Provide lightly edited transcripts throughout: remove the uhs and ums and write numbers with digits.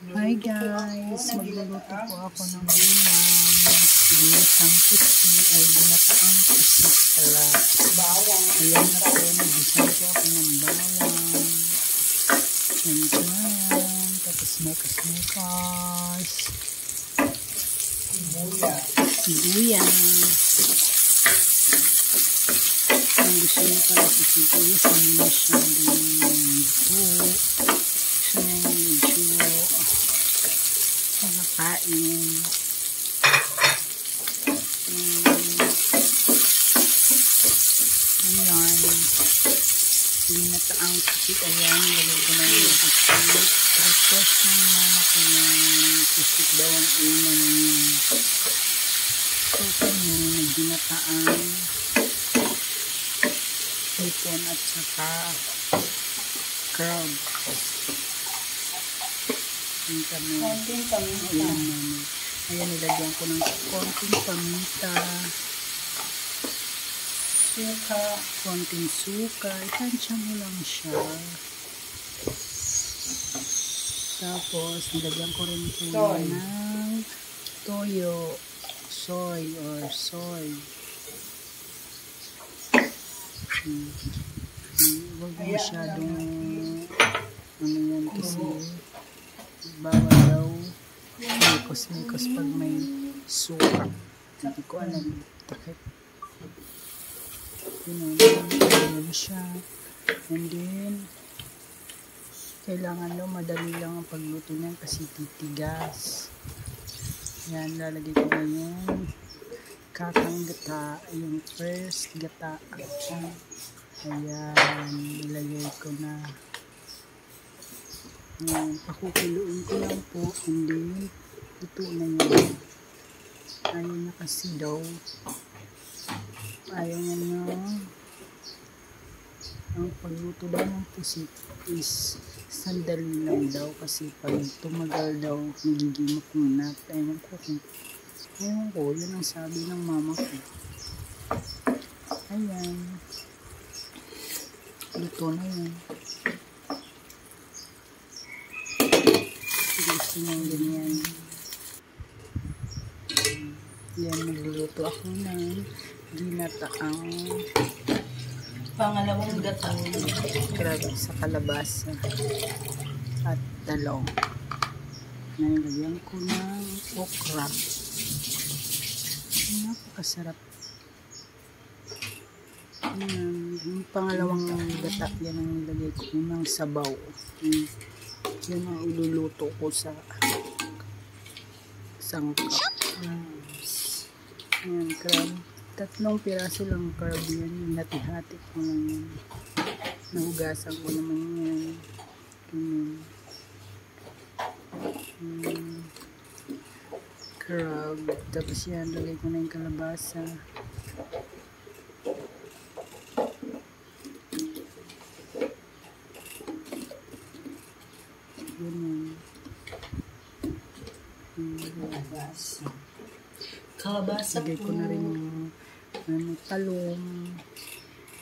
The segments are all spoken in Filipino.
Hi guys, magluluto po ako ng ulam. Ginisang pusi ay ginataang pusi pala. Ayan na po, nagisang po ako ng bawang. Yan. Tapos mekas. Sibuyas. Ang gusto niya pala sa sibuyas, hindi masyadong po. Gusto niya yung medyo makakain. Ayan. Ginataang pusit. Ayan. Lagay ko na yung pusit. Request ng mama ko yung pusit daw ang ulam niya. So, kanya nagginataang hipon at saka crab. Yung kami ulam namin. Ayan, nilagyan ko ng konting paminta, konting suka. Itansya mo lang siya. Tapos nilagyan ko rin po ng toyo, soy. Huwag masyadong ano yan kasi bawal daw mikos pag may suka. Hindi ko alam takip. Yun siya. And then kailangan daw madali lang ang pagluto niyan kasi titigas. Yan, lalagay ko na yung kakang gata, yung first gata. Ayan, ilagay ko na. Ayan, pakukuluin ko lang po. And then, ito na yun. Ayaw na kasi daw. Ayaw na ang pagluto daw ng pusit is sandali lang daw kasi pag tumagal daw, nagiging makunat. Ewan ko, yun ang sabi ng mama ko. Ayan. Luto na yun. Gusto nang ganyan. Yan, nagluluto ako ng ginataang pangalawang gata. Crab sa kalabasa at talong. Nilagyan ko ng okra. Napakasarap. Yung pangalawang gata, yan ang nilagay ko ng sabaw. Yan ang iluluto ko sa sangkap. Ayan, crab. 3 piraso lang crab yan. Hati-hati ko lang yan. Nahugasan ko naman yan. Crab. Tapos yan, lagay ko na yung kalabasa. Kalabasa lagay ko na rin yung talong.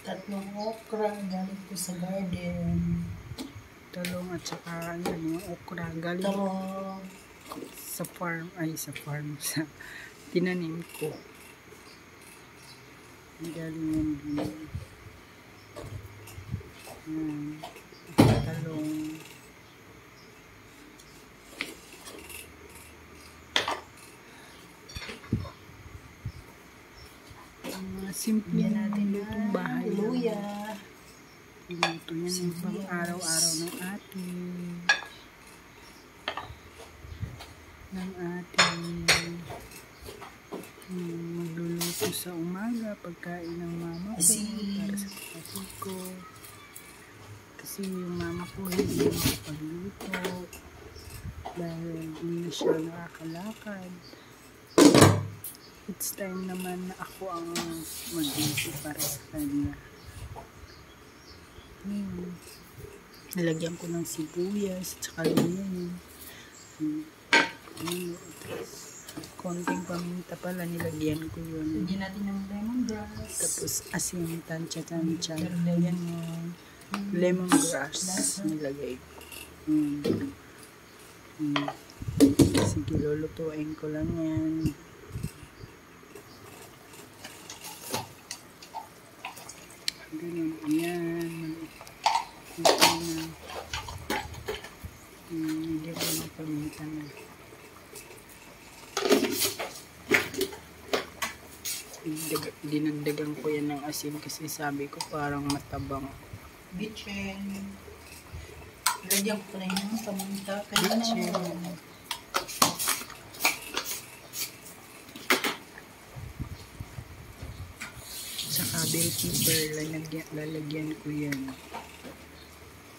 3 okra galing ko sa garden. Talong at saka yung okra galing sa farm, sa tinanim ko. Galing yan din. Talong. Simple natin lutong bahay. Luya. Luto yan yung pang araw-araw ng ating magluluto sa umaga, pagkain ng mama ko para sa kapatid ko. Kasi yung mama ko hindi makapagluto dahil hindi na siya nakakalakad. It's time naman na ako ang magluto para sa kanya. Nilagyan ko ng sibuyas at saka luya. Konting paminta pala nilagyan ko yun. Lagyan natin ng lemongrass. Tapos asin, tansya. Yan yung lemongrass nilagay ko. Sige, lulutuin ko lang yan. Ganun, ayan. Ito na. Hindi ko na paminta na. Dinagdagan ko yan ng asin kasi sabi ko parang matabang. Bitchen. Lagyan ko rin yung paminta. Bitchen. Saka bell pepper, lalagyan ko yan.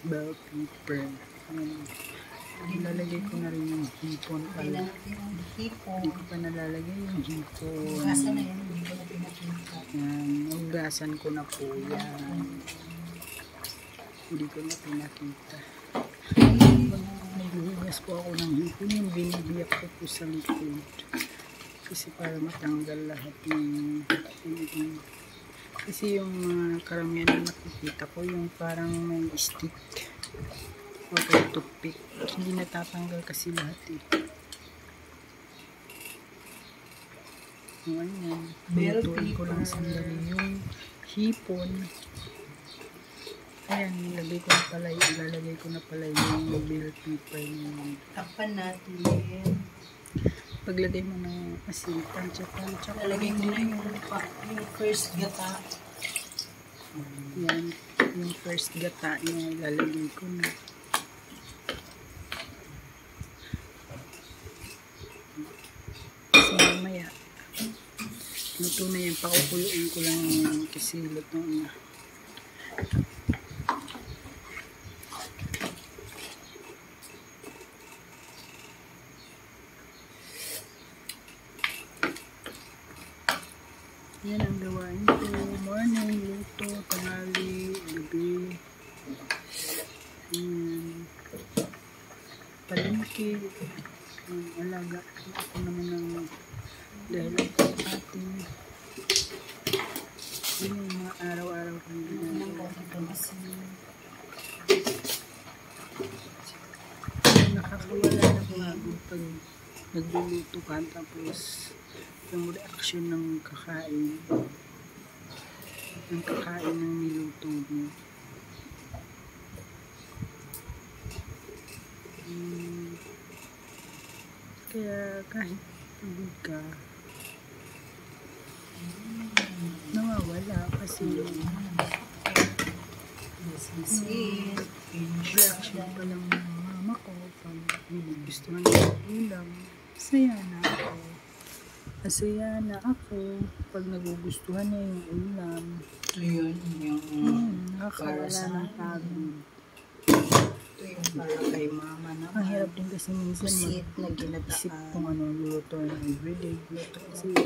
Bell pepper. Lalagay ko na rin yung hipon pala. Hindi ko pa nalalagay yung hipon. Hugasan na yan, hindi ko na pinakita. Yan, hugasan ko na po yan. Hindi ko na pinakita. Naghuhugas po ako ng hipon, yung binibiyak ko po sa likod. Kasi para matanggal lahat ng kasi yung mga karamihan na nakikita ko, yung parang may stick o kaya toothpick, hindi natatanggal kasi lahat eh. Ayan, lutuin ko lang sandali yung hipon. Ayan, ilalagay ko na pala yung bell pepper niya. Takpan natin. Paglagay mo ng asin, tansya. Lalagay ko na yung first gata. Yan, yung first gata niya, ilalagay ko na. Kasi mamaya, luto na yan, pakukuluin ko lang yan kasi luto na. Yan ang gawain ko. Morning, luto, tanghali, gabi. Yan. Palengke. Alaga. Ako naman ang dahil ako ating yun yung mga araw-araw kang ginagawa. Nakakawala na bago pag nagluluto ka tapos yung reaction ng kakain ng niluto mo. Kaya kahit pagod ka, nawawala kasi reaction pa lang ng mama ko pag gusto ng ulam, saya na ako. Masaya na ako pag nagugustuhan niya yung ulam. Ito yun, yung nakakawala ng pagod. Ito yung para kay mama na. Ang hirap din kasi minsan Pusit na mag-isip ginataan. kung ano luto ng everyday. Kasi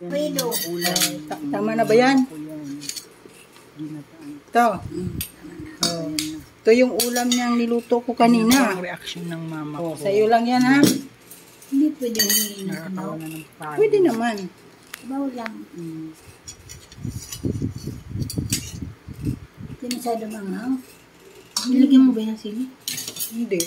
Yan yung ulam. Tama na ba yan? Ginataan. Ito. Ito yung ulam niyang niluto ko kanina. Ang reaction ng mama ko. Sa iyo lang yan, ha? Hindi pwede humiinom na. Nakakawala ng pagod. Pwede naman. Bawal lang. Hindi masyado manghang. Nilagyan mo ba yung sili? Hindi.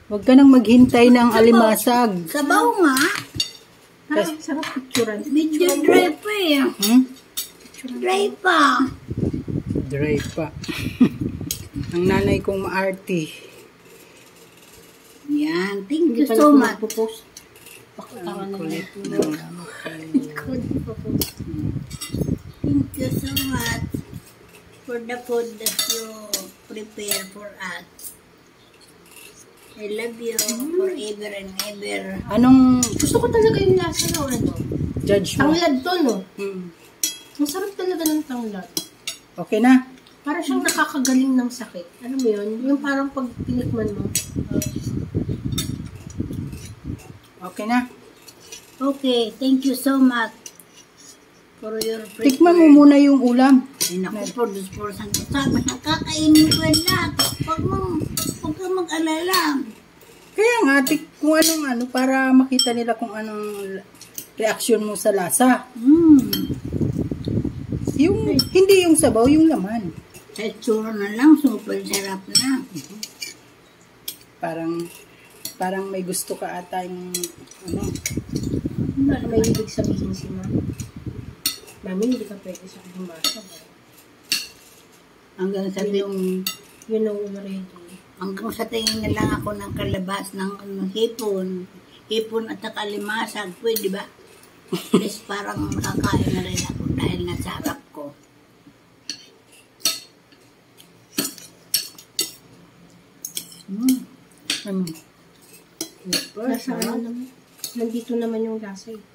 Huwag ka nang maghintay ng alimasag. Sabaw nga. Parang sarap picturean. Medyo dry pa eh. Dry pa. Dry pa. Ang nanay kong maarte. Yan. Thank you so much. Ang kulit ng Thank you so much for the food that you prepare for us. I love you forever and ever. Anong Gusto ko talaga yung lasa ng ano. judge mo? Tanglad to, no? Hmm. Masarap talaga ng tanglad. Okay na? Para siyang nakakagaling ng sakit. Alam mo yun? Yung parang pag tinikman mo. Okay na? Okay, thank you so much for your Tikman mo muna yung ulam. Ay, naku, produce ang kasama. Nakakainin ko yan lahat. Huwag kang mag-alala. Kaya nga, kung anong ano, para makita nila kung anong reaction mo sa lasa. Hindi yung sabaw, yung laman. Sa itsura na lang, super sarap na. Parang may gusto ka ata yung ano. Baka may ibig sabihin si Mami. Mami, hindi ka pwede sa kumasa. Hanggang sa yung, You know already. hanggang sa tingin na lang ako ng kalabas ng hipon. Hipon at saka limasag, pwede ba? Yes, parang nakakain na rin ako dahil nasa harap ko. Nasa ano naman. Nandito naman yung lasa eh.